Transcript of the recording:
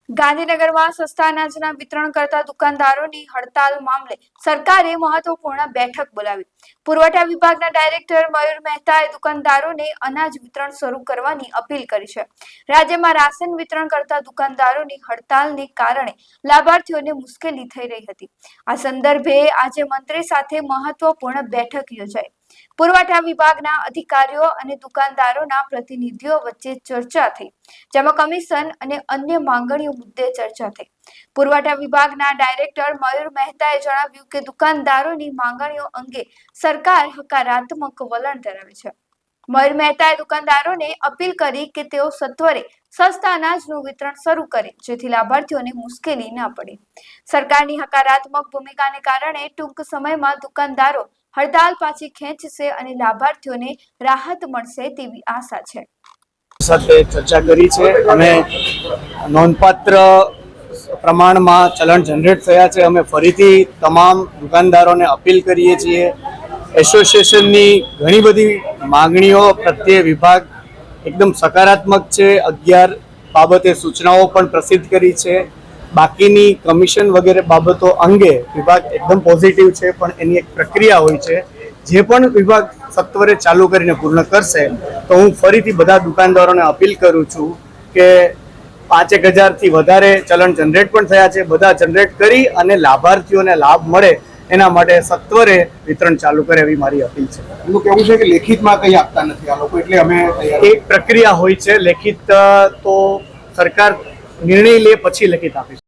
ગાંધીનગરમાં સસ્તા અનાજના વિતરણ કરતા દુકાનદારોની હડતાલ મામલે સરકારે મહત્વપૂર્ણ બેઠક બોલાવી। પુરવઠા વિભાગના ડાયરેક્ટર મયુર મહેતાએ દુકાનદારોને અનાજ વિતરણ શરૂ કરવાની અપીલ કરી છે। રાજ્યમાં રાશન વિતરણ કરતા દુકાનદારોની હડતાલને કારણે લાભાર્થીઓને મુશ્કેલી થઈ રહી હતી। આ સંદર્ભે આજે મંત્રી સાથે મહત્વપૂર્ણ બેઠક યોજાઈ। પુરવઠા વિભાગના અધિકારીઓ અને દુકાનદારોના પ્રતિનિધિઓ વચ્ચે ચર્ચા થઈ, જેમાં કમિશન અને અન્ય માંગણીઓ મુદ્દે ચર્ચા થઈ। પુરવઠા વિભાગના ડાયરેક્ટર મયુર મહેતાએ જણાવ્યું કે દુકાનદારોની માંગણીઓ અંગે સરકાર હકારાત્મક વલણ ધરાવે છે। મયુર મહેતાએ દુકાનદારોને અપીલ કરી કે તેઓ સત્વરે સસ્તા અનાજનું વિતરણ શરૂ કરે, જેથી લાભાર્થીઓને મુશ્કેલી ન પડે। સરકારની હકારાત્મક ભૂમિકાને કારણે ટૂંક સમયમાં દુકાનદારો હડતાલ પાછી ખેંચશે અને લાભાર્થીઓને રાહત મળશે તેવી આશા છે। સાથે ચર્ચા કરી છે અને નોંધપાત્ર પ્રમાણમાં ચલણ જનરેટ થયા છે। અમે ફરીથી તમામ દુકાનદારોને અપીલ કરીએ છીએ। એસોસિએશનની ઘણી બધી માંગણીઓ પ્રત્યે વિભાગ એકદમ સકારાત્મક છે। 11 બાબતે સૂચનાઓ પણ પ્રસિદ્ધ કરી છે। બાકીની કમિશન વગેરે બાબતો અંગે વિભાગ એકદમ પોઝિટિવ છે, પણ એની એક પ્રક્રિયા હોય છે। જે પણ વિભાગ સત્વરે ચાલુ કરીને પૂર્ણ કરશે તો હું ફરીથી બધા દુકાનદારોને અપીલ કરું છું કે 5,000થી વધારે ચલણ જનરેટ પણ થયા છે, બધા જનરેટ કરી અને લાભાર્થીઓને લાભ મળે એના માટે સત્વરે વિતરણ ચાલુ કરે એવી મારી અપીલ છે। એનું કહેવું છે કે લેખિતમાં કંઈ આપતા નથી આ લોકો, એટલે અમે એક પ્રક્રિયા હોય છે। લેખિત તો સરકાર નિર્ણય લે પછી લેખિત આપે છે।